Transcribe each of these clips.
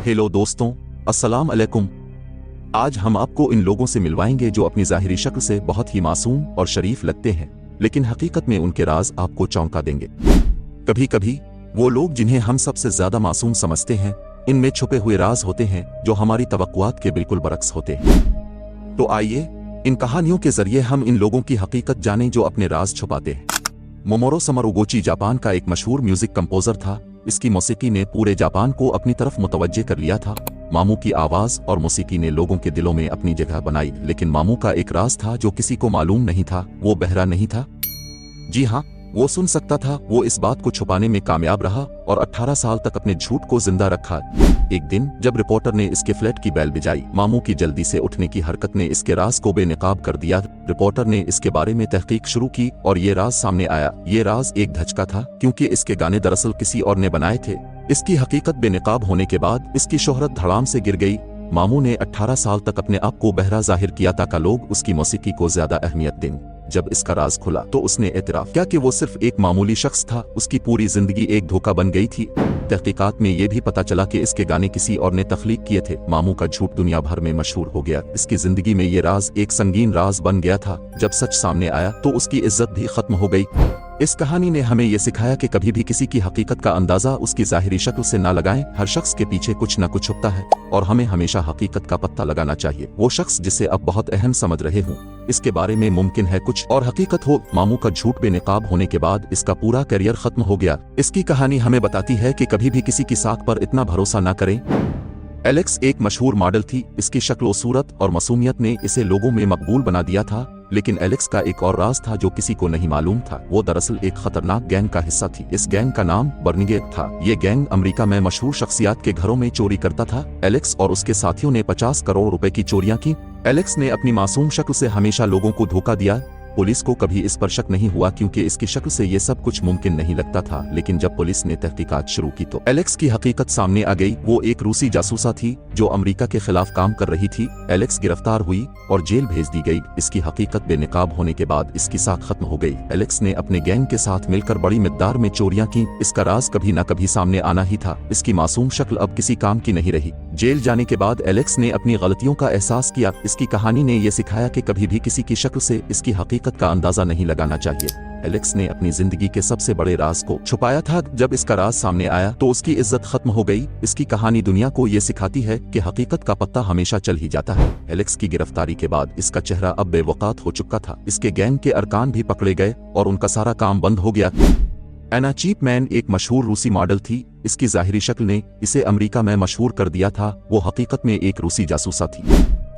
Hello दोस्तों, अस्सलाम अलैकुम। आज हम आपको इन लोगों से मिलवाएंगे जो अपनी ज़ाहिरी शक्ल से बहुत ही मासूम और शरीफ लगते हैं, लेकिन हकीकत में उनके राज आपको चौंका देंगे। कभी कभी वो लोग जिन्हें हम सबसे ज्यादा मासूम समझते हैं, इनमें छुपे हुए राज होते हैं जो हमारी तवक्कुआत के बिल्कुल बरक्स होते हैं। तो आइए इन कहानियों के जरिए हम इन लोगों की हकीकत जानें जो अपने राज छुपाते हैं। मोमोरो समरुगोची जापान का एक मशहूर म्यूजिक कंपोजर था। इसकी मौसीकी ने पूरे जापान को अपनी तरफ मुतवज्जे कर लिया था। मामू की आवाज और मौसीकी ने लोगों के दिलों में अपनी जगह बनाई, लेकिन मामू का एक राज था जो किसी को मालूम नहीं था। वो बहरा नहीं था। जी हाँ, वो सुन सकता था। वो इस बात को छुपाने में कामयाब रहा और 18 साल तक अपने झूठ को जिंदा रखा। एक दिन जब रिपोर्टर ने इसके फ्लैट की बेल बजाई, मामू की जल्दी से उठने की हरकत ने इसके राज को बेनकाब कर दिया। रिपोर्टर ने इसके बारे में तहकीक शुरू की और ये राज सामने आया। ये राज एक धचका था, क्योंकि इसके गाने दरअसल किसी और ने बनाए थे। इसकी हकीकत बेनकाब होने के बाद इसकी शोहरत धड़ाम से गिर गई। मामू ने 18 साल तक अपने आप को बहरा जाहिर किया ताकि लोग उसकी मौसीकी को ज्यादा अहमियत दें। जब इसका राज खुला तो उसने एतराफ किया कि वो सिर्फ एक मामूली शख्स था। उसकी पूरी जिंदगी एक धोखा बन गई थी। तहकीकात में ये भी पता चला कि इसके गाने किसी और ने तख्लीक किए थे। मामू का झूठ दुनिया भर में मशहूर हो गया। इसकी जिंदगी में ये राज एक संगीन राज बन गया था। जब सच सामने आया तो उसकी इज्जत भी खत्म हो गई। इस कहानी ने हमें यह सिखाया कि कभी भी किसी की हकीकत का अंदाजा उसकी ज़ाहिरी शक्ल से ना लगाएं। हर शख्स के पीछे कुछ न कुछ छुपता है और हमें हमेशा हकीकत का पता लगाना चाहिए। वो शख्स जिसे अब बहुत अहम समझ रहे हों, इसके बारे में मुमकिन है कुछ और हकीकत हो। मामू का झूठ बेनकाब होने के बाद इसका पूरा करियर खत्म हो गया। इसकी कहानी हमें बताती है कि कभी भी किसी की साख पर इतना भरोसा न करें। एलेक्स एक मशहूर मॉडल थी। इसकी शक्ल सूरत और मासूमियत ने इसे लोगों में मकबूल बना दिया था। लेकिन एलेक्स का एक और राज था जो किसी को नहीं मालूम था। वो दरअसल एक खतरनाक गैंग का हिस्सा थी। इस गैंग का नाम बर्निगेट था। ये गैंग अमेरिका में मशहूर शख्सियात के घरों में चोरी करता था। एलेक्स और उसके साथियों ने 50 करोड़ रुपए की चोरियां की। एलेक्स ने अपनी मासूम शक्ल से हमेशा लोगों को धोखा दिया। पुलिस को कभी इस पर शक नहीं हुआ क्योंकि इसकी शक्ल से ये सब कुछ मुमकिन नहीं लगता था। लेकिन जब पुलिस ने तहकीकात शुरू की तो एलेक्स की हकीकत सामने आ गई। वो एक रूसी जासूसा थी जो अमेरिका के खिलाफ काम कर रही थी। एलेक्स गिरफ्तार हुई और जेल भेज दी गई। इसकी हकीकत बेनकाब होने के बाद इसकी साख खत्म हो गई। एलेक्स ने अपने गैंग के साथ मिलकर बड़ी मिकदार में चोरियां की। इसका राज कभी न कभी सामने आना ही था। इसकी मासूम शक्ल अब किसी काम की नहीं रही। जेल जाने के बाद एलेक्स ने अपनी गलतियों का एहसास किया। इसकी कहानी ने यह सिखाया कि कभी भी किसी की शक्ल से इसकी हकीकत का अंदाजा नहीं लगाना चाहिए। एलेक्स ने अपनी जिंदगी के सबसे बड़े राज को छुपाया था। जब इसका राज सामने आया तो उसकी इज्जत खत्म हो गई। इसकी कहानी दुनिया को यह सिखाती है कि हकीकत का पत्ता हमेशा चल ही जाता है। एलेक्स की गिरफ्तारी के बाद इसका चेहरा अब बेवकात हो चुका था। इसके गैंग के अरकान भी पकड़े गए और उनका सारा काम बंद हो गया। एना चीपमैन एक मशहूर रूसी मॉडल थी। इसकी ज़ाहिरी शक्ल ने इसे अमेरिका में मशहूर कर दिया था। वो हकीकत में एक रूसी जासूसा थी।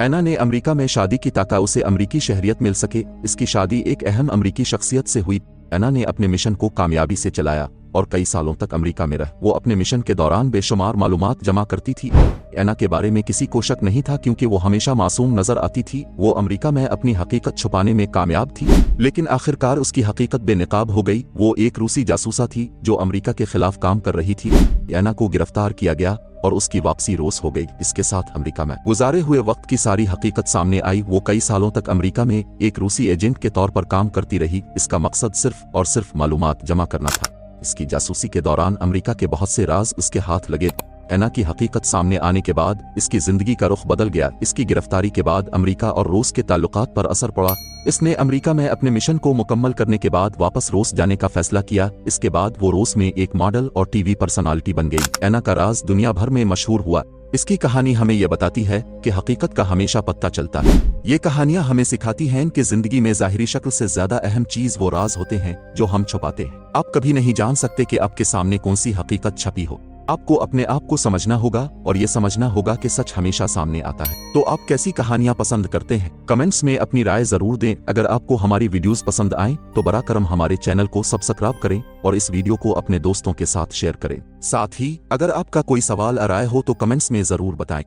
एना ने अमेरिका में शादी की ताकि उसे अमेरिकी शहरियत मिल सके। इसकी शादी एक अहम अमेरिकी शख्सियत से हुई। एना ने अपने मिशन को कामयाबी से चलाया और कई सालों तक अमेरिका में रह। वो अपने मिशन के दौरान बेशुमार मालूमात जमा करती थी। एना के बारे में किसी को शक नहीं था क्योंकि वो हमेशा मासूम नजर आती थी। वो अमेरिका में अपनी हकीकत छुपाने में कामयाब थी, लेकिन आखिरकार उसकी हकीकत बेनकाब हो गई। वो एक रूसी जासूसा थी जो अमेरिका के खिलाफ काम कर रही थी। एना को गिरफ्तार किया गया और उसकी वापसी रोज हो गई। इसके साथ अमेरिका में गुजारे हुए वक्त की सारी हकीकत सामने आई। वो कई सालों तक अमेरिका में एक रूसी एजेंट के तौर पर काम करती रही। इसका मकसद सिर्फ और सिर्फ मालूमात जमा करना था। इसकी जासूसी के दौरान अमेरिका के बहुत से राज उसके हाथ लगे। एना की हकीकत सामने आने के बाद इसकी जिंदगी का रुख बदल गया। इसकी गिरफ्तारी के बाद अमेरिका और रूस के ताल्लुकात पर असर पड़ा। इसने अमेरिका में अपने मिशन को मुकम्मल करने के बाद वापस रूस जाने का फैसला किया। इसके बाद वो रूस में एक मॉडल और टीवी पर्सनालिटी बन गई। एना का राज दुनिया भर में मशहूर हुआ। इसकी कहानी हमें यह बताती है कि हकीकत का हमेशा पता चलता है। ये कहानियां हमें सिखाती हैं कि जिंदगी में ज़ाहिरी शक्ल से ज्यादा अहम चीज वो राज होते हैं जो हम छुपाते हैं। आप कभी नहीं जान सकते कि आपके सामने कौन सी हकीकत छपी हो। आपको अपने आप को समझना होगा और ये समझना होगा कि सच हमेशा सामने आता है। तो आप कैसी कहानियां पसंद करते हैं? कमेंट्स में अपनी राय जरूर दें। अगर आपको हमारी वीडियोस पसंद आए तो बरा करम हमारे चैनल को सब्सक्राइब करें और इस वीडियो को अपने दोस्तों के साथ शेयर करें। साथ ही अगर आपका कोई सवाल आ राय हो तो कमेंट्स में जरूर बताएं।